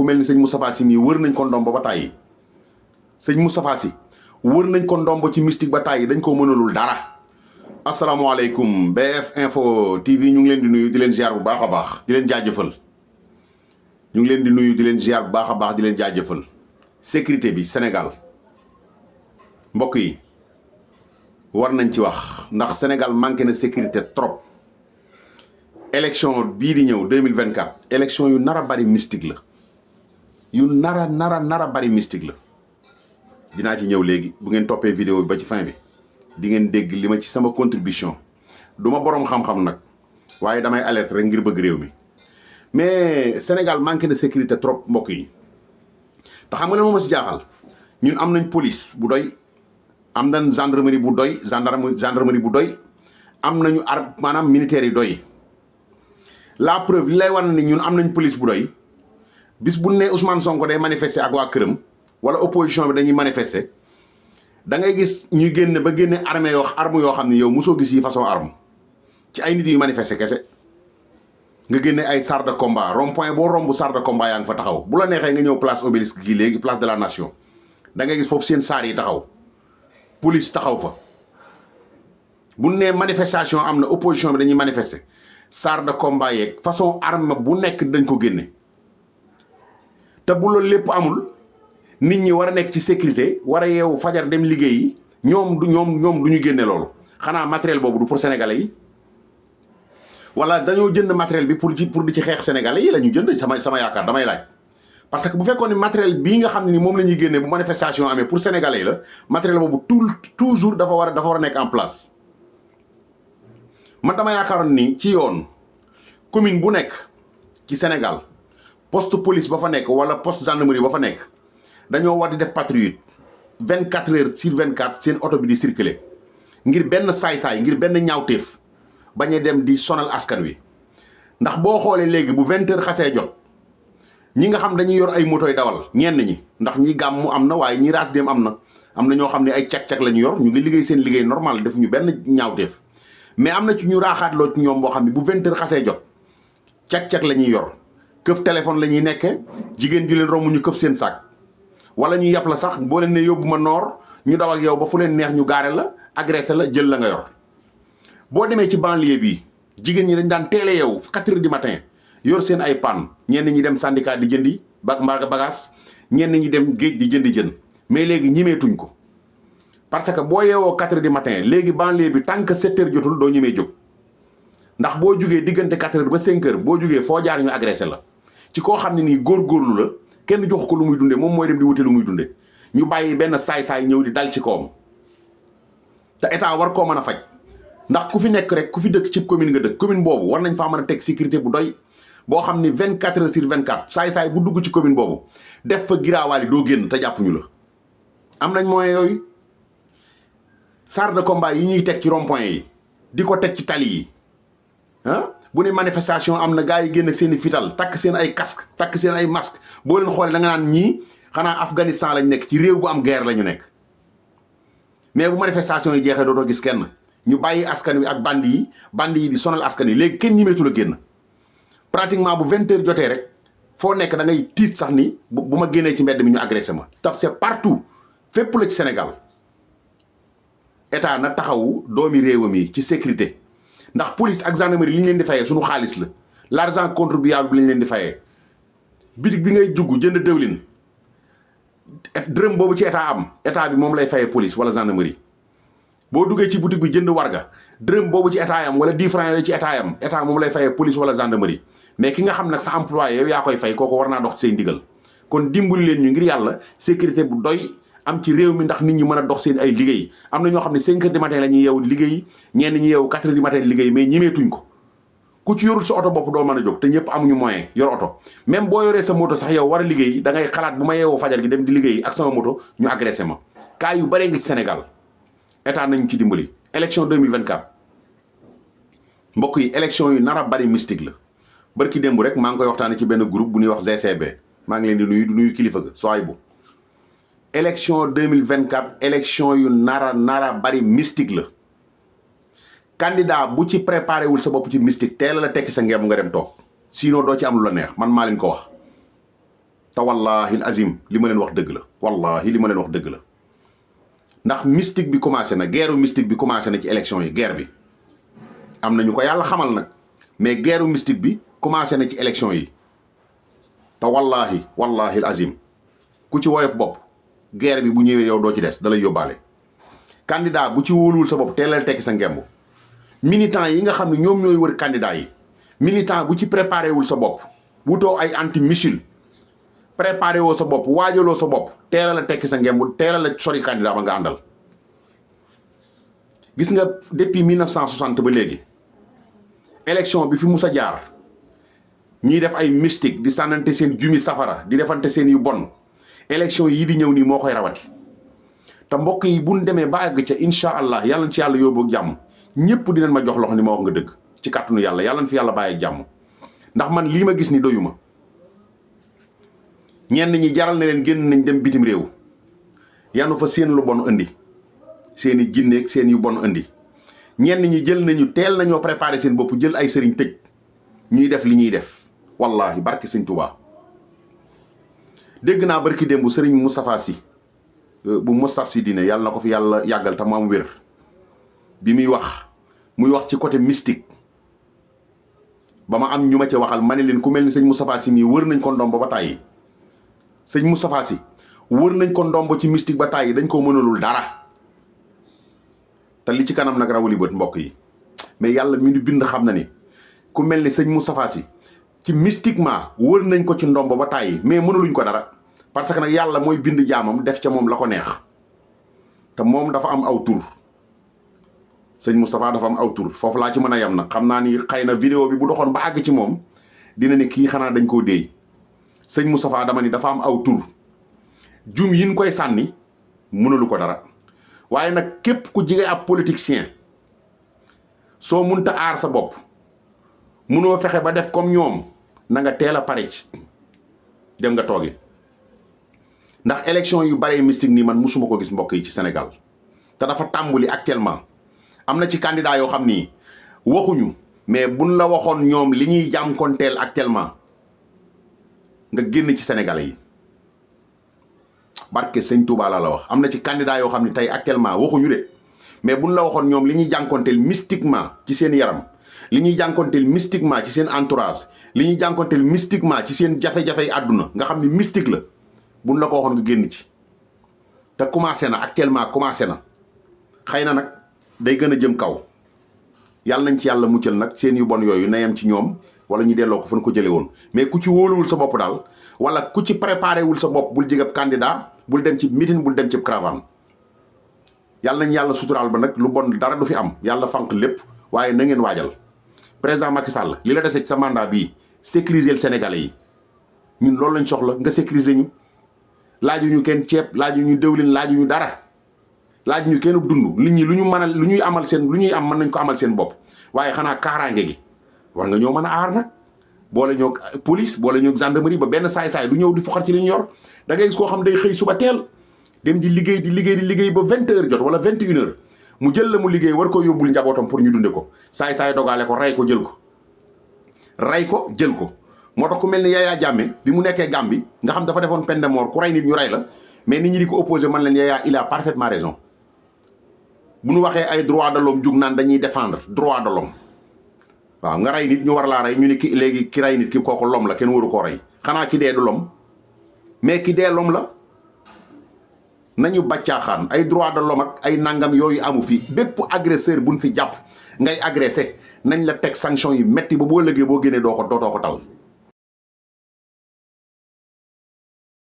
ku mel ni sëñ Moustapha Sy mii wër nañ ko ndombo ba tàyyi sëñ Moustapha Sy wër nañ ko ndombo ci mystique ba tàyyi dañ ko mënalul dara. asalaamaaleykum BF Info TV ñu ngi leen di nuyu di leen ziar bu baax a baax di leen jaajëfal ñu ngi leen di nuyu di leen ziar bu baax a baax di leen jaajëfal sécurité bi Sénégal mbokk yi war nañ ci wax ndax Sénégal manqué na sécurité trop. élection bii di ñëw 2024 élection yu nar a bari mystique la yu nar a bari mystique la dinaa ci ñëw léegi bu ngeen toppee vidéo bi ba ci fin bi di ngeen dégg li ma ci sama contribution du ma boroom xam-xam nag waaye damay alerte rek ngir bëgg réew mi mais Sénégal manqué na sécurité trop mbokk yi te xam nga ne moom ma si jaaxal ñun am nañ police bu doy am nañ gendarmerie bu doy gendarmerie bu doy am nañu maanaam militaires yi doy. La preuve li lay wan ni ñun am nañ police bu doy bis bu ne Ousmane Sonko day manifester ak waa këram wala opposition bi dañuy manifester da ngay gis ñuy génne ba génne arme yoo xam ne yow mosoo gis yi façon arme ci ay nit yu manifester kese nga génne ay chars de combat rond point boo romb chars de combat yaa ngi fa taxaw bu la neexee nga ñëw place Obélisque gii léegi place de la nation da ngay gis foofu seen chars yi taxaw police taxaw fa bu ne manifestation am na opposition bi dañuy manifester. chars de combat yeeg façon arme bu nekk dañ ko génne te bu loolu lépp amul nit ñi war a nekk ci sécurité war a yeewu fajar dem liggéeyi ñoom du ñu génne loolu xanaa matériel boobu du pour sénégalais yi wala dañoo jënd matériel bi pour di ci xeex sénégalais yi la ñu jënd sama yaakaar damay laaj. parce que bu fekkoon ni matériel bii nga xam ne ni moom la ñuy génne bu manifestation amee pour sénégalais yi la matériel boobu toujours dafa war a nekk en place. man dama yaakaaroon ni ci yoon commune bu nekk ci Sénégal poste police ba fa nekk wala poste gendarmerie ba fa nekk dañoo war di def patrouille 24 heures sur 24 seen oto bi di circuler ngir benn saay-saay ngir benn ñaawteef bañ a dem di sonal askan wi. ndax boo xoolee léegi bu 20 heures xasee jot ñi nga xam dañuy yor ay motoy dawal ñenn ñi ndax ñi gàmmu am na waaye ñi raas dem am na ñoo xam ne ay cag-cag la ñu yor ñu ngi liggéey seen liggéey normal defuñu benn ñaawteef. mais am na ci ñu raaxaatloo ci ñoom boo xam ne bu 20 heures xasee jot cag-cag la ñuy yor këf téléphone la ñuy nekke jigéen ju leen romb ñu këf seen sac wala ñu yàpp la sax boo leen ne yóbbu ma noor ñu daw ak yow ba fu leen neex ñu gaare la agressé la jël la nga yor. boo demee ci banlieue bi jigéen ñi dañ daan teele yow 4 heures du matin yor seen ay panne ñenn ñi dem syndicat di jëndi bagage ñenn ñi dem géej di jëndi jën mais léegi ñimeetuñ ko. parce que boo yeewoo 4 heures du matin léegi banlieue bi tant que 7 heures jotul doo ñemee jóg ndax boo jugee diggante 4 heures ba 5 heures boo jugee foo jaar ñu agressé la ci koo xam ne nii góorgóorlu la kenn jox ko lu muy dundee moom mooy dem di wuti lu muy dundee ñu bàyyi benn saay-saay ñëw di dal ci kawam te état war koo mën a faj ndax ku fi nekk rek ku fi dëkk ci commune nga dëkk commune boobu war nañ faa mën a teg sécurité bu doy boo xam ni 24 heures sur 24 saay-saay bu dugg ci commune boobu def fa giraawaali doo génn te jàppuñu la am nañ moyen yooyu. chars de combat yi ñuy teg ci rond point yi di ko teg ci tali yi bu ne manifestation am na gars yi génn seen i fital takk seen ay casque takk seen ay masque boo leen xoolee da nga naan ñii xanaa Afghanistan lañ nekk ci réew bu am guerre la ñu nekk. mais bu manifestation yi jeexee dootoo gis kenn ñu bàyyi askan wi ak bandi yi di sonal askan wi léegi kenn ñimeetu la génn pratiquement bu 20 heures jotee rek foo nekk da ngay tiit sax ni bu ma génnee ci mbedd mi ñu agressé ma. tab c'est partout fépp la ci Sénégal. état na taxawu doomi réewam yi ci sécurité ndax police ak gendarmerie li ñu leen di fayee suñu xaalis la l'argent contribuable bi lañ leen di fayee bitig bi ngay jugg jënd dëwlin dërëm boobu ci état bi moom lay fayee police wala gendarmerie boo duggee ci boutique bi jënd warga dërëm boobu ci état yam wala 10 francs yooyu ci état moom lay fayee police wala gendarmerie mais ki nga xam nag sa employé yow yaa koy fay kooku war naa dox ci say ndigal kon dimbali leen ñu ngir yàlla sécurité bu doy am ci réew mi ndax nit ñi mën a dox seen ay liggéey am na ñoo xam ne 5 heures du matin la ñuy yeewu liggéey ñenn ñi yeewu 4 heures du matin liggéey mais ñimeetuñ ko ku ci yorul sa oto bopp doo mën a jóg te ñëpp amuñu moyen yor oto même boo yoree sa moto sax yow war a liggéey da ngay xalaat bu ma yeewoo fajar gi dem di liggéey ak sama moto ñu agressé ma cas yu bëree ngi ci Sénégal état nañu ci dimbali. élection 2024 mbokk yi élection yu nar a bari mystique la barki démb rek maa ngi koy waxtaanee ci benn groupe bu ñuy wax GCB maa ngi leen di nuyu kilifa ga sooy bu élection 2024 élection yu nara bari mystique la candidat bu ci préparé wul sa bopp ci mystique teel la tekki sa ngeem nga dem toog sinon doo ci am lu la neex man maa leen ko wax te wallahi azim li ma leen wax dëgg la wallahi li ma leen wax dëgg la ndax mystique bi commencé na guerre mystique bi commencé na ci élection yi guerre bi am nañu ko yàlla xamal nag mais guerre mystique bi commencé na ci élection yi te wallahi azim ku ci woyof bopp guerre bi bu ñëwee yow doo ci des da lay yóbbaale candidat bu ci wóoluwul sa bopp teelal tekki sa ngemb militant yi nga xam ne ñoom ñooy wër candidat yi militant bu ci préparé wul sa bopp wutoo ay anti missile préparé woo sa bopp waajaloo sa bopp teelal a tekki sa ngemb teelal a sori candidat ba nga àndal gis nga depuis 1960 ba léegi élection bi fi mus a jaar ñiy def ay mystique di sànnante seen jumi safara di defante seen yu bon élection yi di ñëw nii moo koy rawati te mbokk yi buñ demee ba àgg ca incha allah yàlla na ci yàlla yóbbu ak jàmm ñëpp dinañ ma jox loxo ni ma wax nga dëgg ci kàttanu yàlla yàlla na fi yàlla bàyyi ak jàmm ndax man lii ma gis ni doyuma ñenn ñi jaral na leen génn nañ dem bitim réew yanu fa seen lu bon indi seen i jinneeg seen yu bon indi ñenn ñi jël nañu teel nañoo préparé seen bopp jël ay sëriñ tëj ñuy def li ñuy def wallahi barki sëñ Touba dégg naa barki démb sëriñ Moustapha si bu Moustapha si dine yàlla na ko fi yàlla yàggal te mu am wér bi muy wax ci côté mystique ba ma am ñu ma ci waxal ma ne leen ku mel ni sëñ Moustapha si mii wër nañ ko ndomb ba tàyyi sëñ Moustapha si wër nañ ko ndomb ci mystique ba tàyyi dañ koo mënalul dara te li ci kanam nag rawali bët mbokk yi mais yàlla mi ñu bind xam na ni ku mel ni sëñ Moustapha si ci mystiquement wër nañ ko ci ndomb ba tàyyi mais mënaluñ ko dara parce que nag yàlla mooy bind jaamam def ca moom la ko neex te moom dafa am aw tur sëñ Moustapha dafa am aw tur foofu laa ci mën a yem nag xam naa ni xëy na vidéo bi bu doxoon ba àgg ci moom dina ne kii xanaa dañ koo déey sëñ Moustapha dama ni dafa am aw tur jum yin koy sànni mënalu ko dara waaye nag képp ku jige ab politicien soo munta aar sa bopp munoo fexe ba def comme ñoom na nga teel a pare ci dem nga toogi ndax élection yu bare mystique nii man musuma ko gis mbokk yi ci Sénégal te dafa tàmbali actuellement am na ci candidat yoo xam ni waxuñu mais buñ la waxoon ñoom li ñuy jànkonteel actuellement nga génn ci Sénégalais yi barke sëñ Touba la wax am na ci candidat yoo xam ne tey actuellement waxuñu de mais buñ la waxoon ñoom li ñuy jànkonteel mystiquement ci seen yaram li ñuy jànkonteel mystiquement ci seen entourage li ñuy jànkonteel mystiquement ci seen jafe-jafey àdduna nga xam ni mystique la buñ la ko waxoon nga génn ci te commencé na actuellement commencé na xëy na nag day gën a jëm kaw yàlla nañ ci yàlla muccal nag seen yu bon yooyu na yem ci ñoom wala ñu delloo ko fan ko jële woon mais ku ci wóoluwul sa bopp daal wala ku ci préparé wul sa bopp bul jigab candidat bul dem ci meeting bul dem ci caravane yàlla nañ yàlla suturaal ba nag lu bon dara du fi am yàlla fànq lépp waaye na ngeen waajal président Macky Sall li la dese ci sa mandat bii sécuriser Sénégalais yi ñun loolu lañ soxla nga sécuriser ñu laajuñu kenn ceeb laajuñu dëwlin laajuñu dara laajuñu kenn dund nit ñi lu ñu mën a lu ñuy amal seen lu ñuy am mën nañ ko amal seen bopp waaye xanaa kaaraange gi war nga ñoo mën a aar nag boole ñoo police boole ñoo gendarmerie ba benn saay-saay du ñëw di foxar ci li ñu yor da ngay gis koo xam day xëy suba teel dem di liggéey ba 20h jot wala 21h mu jël la mu liggéey war ko yóbbul njabootam pour ñu dunde ko saay-saay dogaale ko rey ko jël ko moo tax ku mel ni Yaya Jammeh bi mu nekkee Gambie nga xam dafa defoon peine de mort ku rey nit ñu rey la mais nit ñi di ko opposé man leen Yaya il a parfaitement raison bu ñu waxee ay droit de l'homme jug naan dañuy défendre droit de l'homme waaw nga rey nit ñu war laa rey ñu ni ki léegi ki rey nit ki kooku l'homme la kenn waru koo rey xanaa ki dee du l'homme mais ki dee l'homme la nañu bàccaaxaan ay droit de l'homme ak ay nangam yooyu amu fi bépp agresseur buñ fi jàpp ngay agressé nañ la teg sanction yi metti ba boo lëgee boo génnee dootoo ko tal